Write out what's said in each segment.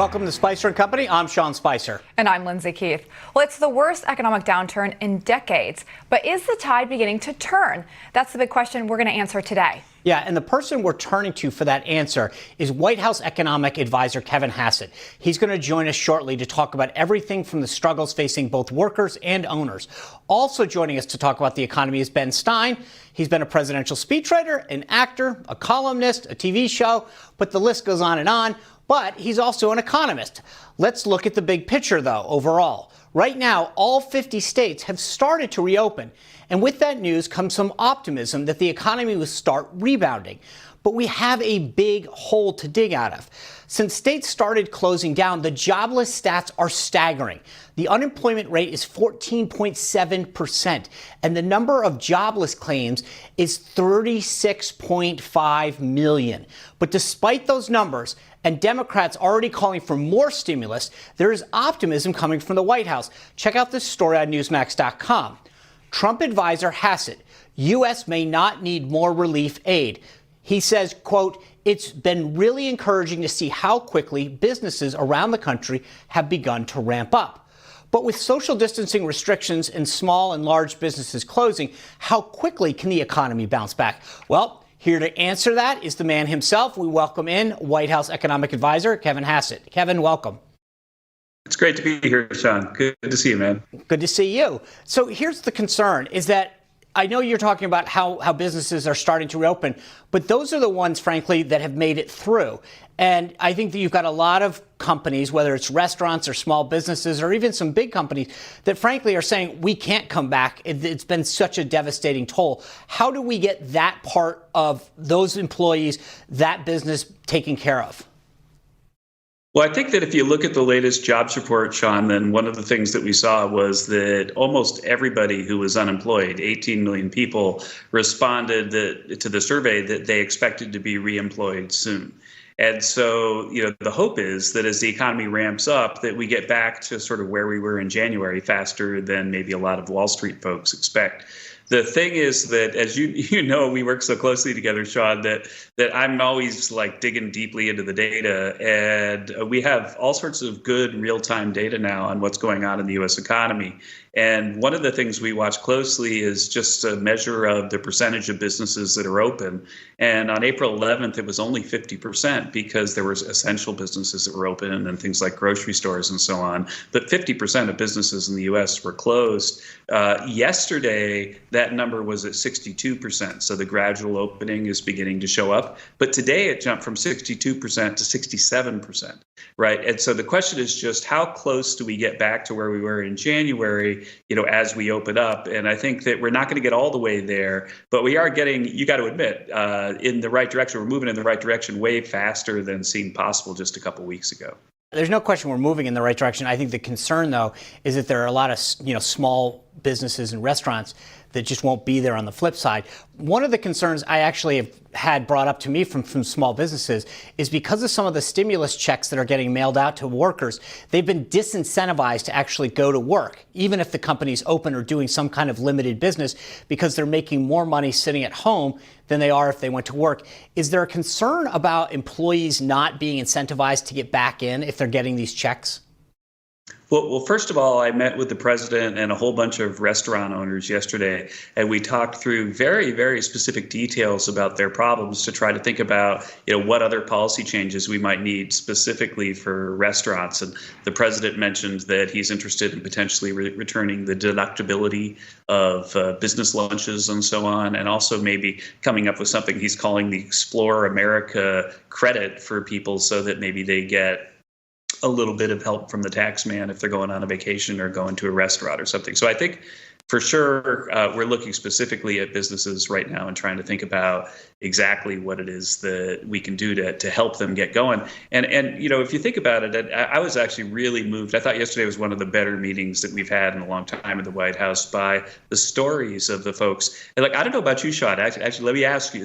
Welcome to Spicer & Company. I'm Sean Spicer. And I'm Lindsay Keith. Well, it's the worst economic downturn in decades. But is the tide beginning to turn? That's the big question we're going to answer today. Yeah, and the person we're turning to for that answer is White House economic advisor Kevin Hassett. He's going to join us shortly to talk about everything from the struggles facing both workers and owners. Also joining us to talk about the economy is Ben Stein. He's been a presidential speechwriter, an actor, a columnist, a TV show, but the list goes on and on. But he's also an economist. Let's look at the big picture, though, overall. Right now, all 50 states have started to reopen. And with that news comes some optimism that the economy will start rebounding. But we have a big hole to dig out of. Since states started closing down, the jobless stats are staggering. The unemployment rate is 14.7%, and the number of jobless claims is 36.5 million. But despite those numbers, and Democrats already calling for more stimulus, there is optimism coming from the White House. Check out this story on Newsmax.com. Trump advisor Hassett, U.S. may not need more relief aid. He says, quote, "It's been really encouraging to see how quickly businesses around the country have begun to ramp up. But with social distancing restrictions and small and large businesses closing, how quickly can the economy bounce back?" Well, here to answer that is the man himself. We welcome in White House economic advisor Kevin Hassett. Kevin, welcome. It's great to be here, Sean. Good to see you, man. Good to see you. So here's the concern is that I know you're talking about how businesses are starting to reopen, but those are the ones, frankly, that have made it through. And I think that you've got a lot of companies, whether it's restaurants or small businesses or even some big companies, that frankly are saying we can't come back. It's been such a devastating toll. How do we get that part of those employees, that business taken care of? Well, I think that if you look at the latest jobs report, Sean, then one of the things that we saw was that almost everybody who was unemployed, 18 million people, responded to the survey that they expected to be reemployed soon. And so, the hope is that as the economy ramps up, that we get back to sort of where we were in January faster than maybe a lot of Wall Street folks expect. The thing is that, as you know, we work so closely together, Sean, that I'm always like digging deeply into the data. And we have all sorts of good real-time data now on what's going on in the U.S. economy. And one of the things we watch closely is just a measure of the percentage of businesses that are open. And on April 11th, it was only 50% because there were essential businesses that were open and things like grocery stores and so on. But 50% of businesses in the U.S. were closed. Yesterday, that number was at 62%. So the gradual opening is beginning to show up. But today, it jumped from 62% to 67%. Right. And so the question is just how close do we get back to where we were in January, as we open up? And I think that we're not going to get all the way there, but we are getting, you got to admit, in the right direction. We're moving in the right direction way faster than seemed possible just a couple of weeks ago. There's no question we're moving in the right direction. I think the concern, though, is that there are a lot of, small businesses and restaurants that just won't be there on the flip side. One of the concerns I actually have had brought up to me from small businesses is because of some of the stimulus checks that are getting mailed out to workers, they've been disincentivized to actually go to work, even if the company's open or doing some kind of limited business, because they're making more money sitting at home than they are if they went to work. Is there a concern about employees not being incentivized to get back in if they're getting these checks? Well, first of all, I met with the president and a whole bunch of restaurant owners yesterday, and we talked through very, very specific details about their problems to try to think about, what other policy changes we might need specifically for restaurants. And the president mentioned that he's interested in potentially returning the deductibility of business lunches and so on, and also maybe coming up with something he's calling the Explore America credit for people so that maybe they get a little bit of help from the tax man if they're going on a vacation or going to a restaurant or something. So I think for sure, we're looking specifically at businesses right now and trying to think about exactly what it is that we can do to help them get going. And if you think about it, I was actually really moved. I thought yesterday was one of the better meetings that we've had in a long time in the White House by the stories of the folks. And I don't know about you, Sean. Actually, let me ask you.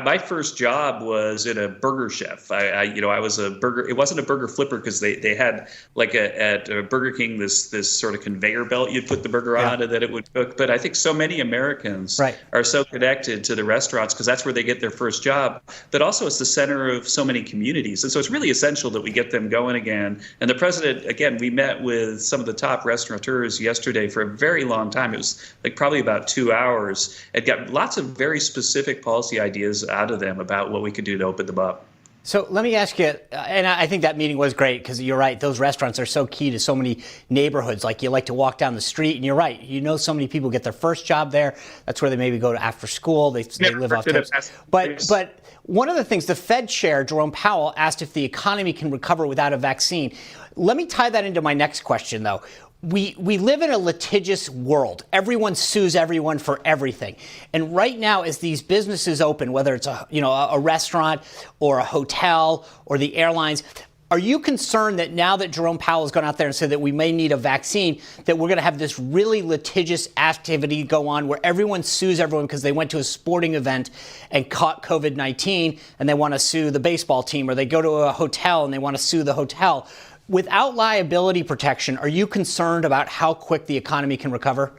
My first job was in a burger chef. I was a burger. It wasn't a burger flipper because they had at Burger King this sort of conveyor belt you'd put the burger on and that it would cook. But I think so many Americans are so connected to the restaurants because that's where they get their first job, but also it's the center of so many communities. And so it's really essential that we get them going again. And the president, again, we met with some of the top restaurateurs yesterday for a very long time. It was like probably about 2 hours, and got lots of very specific policy ideas out of them about what we could do to open them up. So let me ask you, and I think that meeting was great because you're right, those restaurants are so key to so many neighborhoods. Like you like to walk down the street and you're right, so many people get their first job there. That's where they maybe go to after school. They live off tips. But one of the things, the Fed chair, Jerome Powell, asked if the economy can recover without a vaccine. Let me tie that into my next question, though. We live in a litigious world. Everyone sues everyone for everything. And right now, as these businesses open, whether it's a restaurant or a hotel or the airlines, are you concerned that now that Jerome Powell has gone out there and said that we may need a vaccine, that we're going to have this really litigious activity go on where everyone sues everyone because they went to a sporting event and caught COVID-19 and they want to sue the baseball team, or they go to a hotel and they want to sue the hotel? Without liability protection, are you concerned about how quick the economy can recover?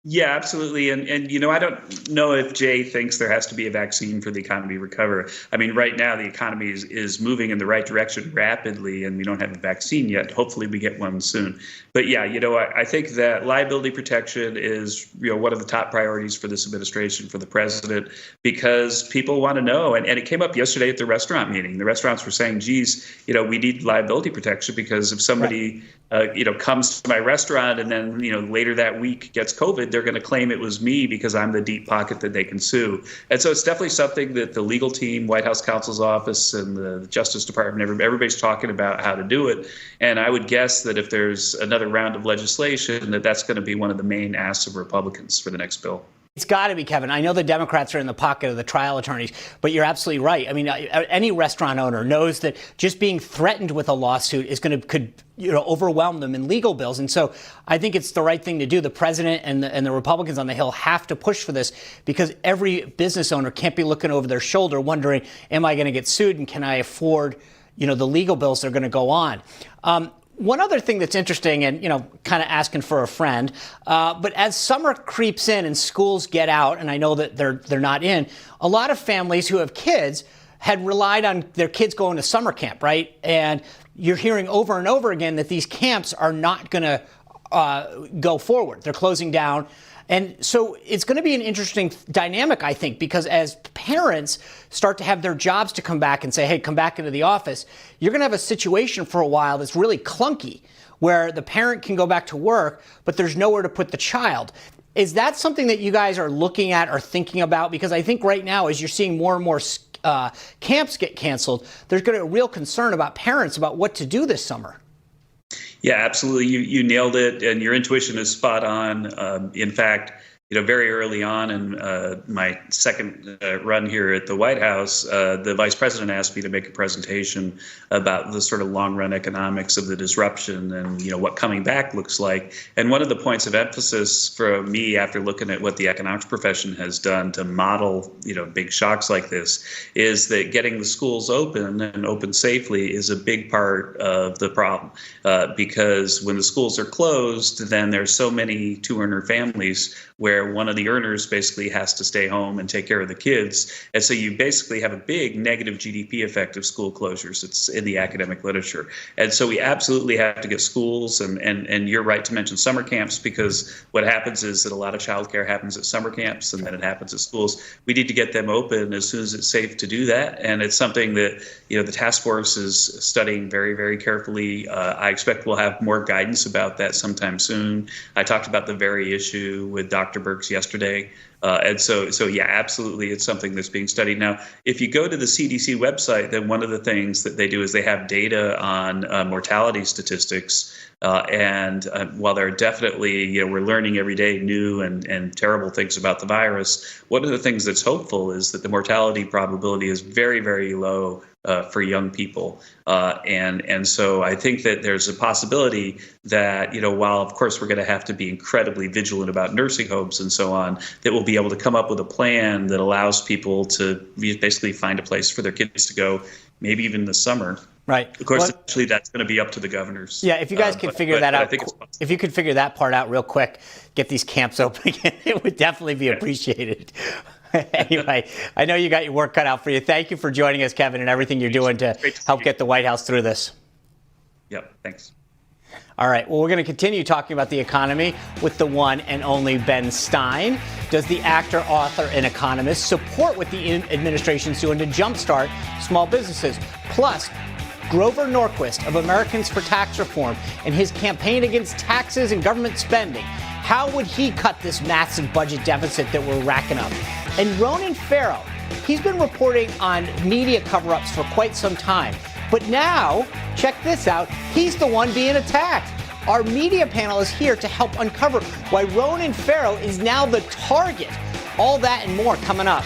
Yeah, absolutely. And I don't know if Jay thinks there has to be a vaccine for the economy to recover. I mean, right now, the economy is moving in the right direction rapidly, and we don't have a vaccine yet. Hopefully we get one soon. But yeah, I think that liability protection is, one of the top priorities for this administration, for the president, because people want to know. And it came up yesterday at the restaurant meeting. The restaurants were saying, geez, we need liability protection because if somebody, comes to my restaurant and then, later that week gets COVID, they're going to claim it was me because I'm the deep pocket that they can sue. And so it's definitely something that the legal team, White House counsel's office, and the Justice Department, everybody's talking about how to do it. And I would guess that if there's another round of legislation, that's going to be one of the main asks of Republicans for the next bill. It's got to be, Kevin. I know the Democrats are in the pocket of the trial attorneys, but you're absolutely right. I mean, any restaurant owner knows that just being threatened with a lawsuit could overwhelm them in legal bills. And so I think it's the right thing to do. The president and the Republicans on the Hill have to push for this because every business owner can't be looking over their shoulder wondering, am I going to get sued and can I afford, the legal bills that are going to go on? One other thing that's interesting and, kind of asking for a friend, but as summer creeps in and schools get out, and I know that they're not in, a lot of families who have kids had relied on their kids going to summer camp, right? And you're hearing over and over again that these camps are not going to go forward. They're closing down. And so it's going to be an interesting dynamic, I think, because as parents start to have their jobs to come back and say, hey, come back into the office, you're going to have a situation for a while that's really clunky, where the parent can go back to work, but there's nowhere to put the child. Is that something that you guys are looking at or thinking about? Because I think right now, as you're seeing more and more camps get canceled, there's going to be a real concern about parents about what to do this summer. Yeah, absolutely. You nailed it, and your intuition is spot on. In fact, very early on in my second run here at the White House, the vice president asked me to make a presentation about the sort of long-run economics of the disruption and, what coming back looks like. And one of the points of emphasis for me after looking at what the economics profession has done to model, big shocks like this is that getting the schools open and open safely is a big part of the problem. Because when the schools are closed, then there's so many two-earner families where one of the earners basically has to stay home and take care of the kids. And so you basically have a big negative GDP effect of school closures. It's in the academic literature. And so we absolutely have to get schools, and you're right to mention summer camps, because what happens is that a lot of childcare happens at summer camps and then it happens at schools. We need to get them open as soon as it's safe to do that. And it's something that, the task force is studying very, very carefully. I expect we'll have more guidance about that sometime soon. I talked about the very issue with Dr. Birx yesterday. And so yeah, absolutely, it's something that's being studied. Now, if you go to the CDC website, then one of the things that they do is they have data on mortality statistics. And while there are definitely, we're learning every day new and terrible things about the virus, one of the things that's hopeful is that the mortality probability is very, very low for young people. And so I think that there's a possibility that, while of course we're going to have to be incredibly vigilant about nursing homes and so on, that we'll be able to come up with a plan that allows people to basically find a place for their kids to go, maybe even this summer. Right. Of course, actually, that's going to be up to the governors. Yeah, if you guys could figure that out, if you could figure that part out real quick, get these camps open again, it would definitely be appreciated. Anyway, I know you got your work cut out for you. Thank you for joining us, Kevin, and everything you're doing to help get the White House through this. Yep, thanks. All right, well, we're going to continue talking about the economy with the one and only Ben Stein. Does the actor, author, and economist support what the administration's doing to jumpstart small businesses? Plus, Grover Norquist of Americans for Tax Reform and his campaign against taxes and government spending. How would he cut this massive budget deficit that we're racking up? And Ronan Farrow, he's been reporting on media cover-ups for quite some time. But now, check this out, he's the one being attacked. Our media panel is here to help uncover why Ronan Farrow is now the target. All that and more coming up.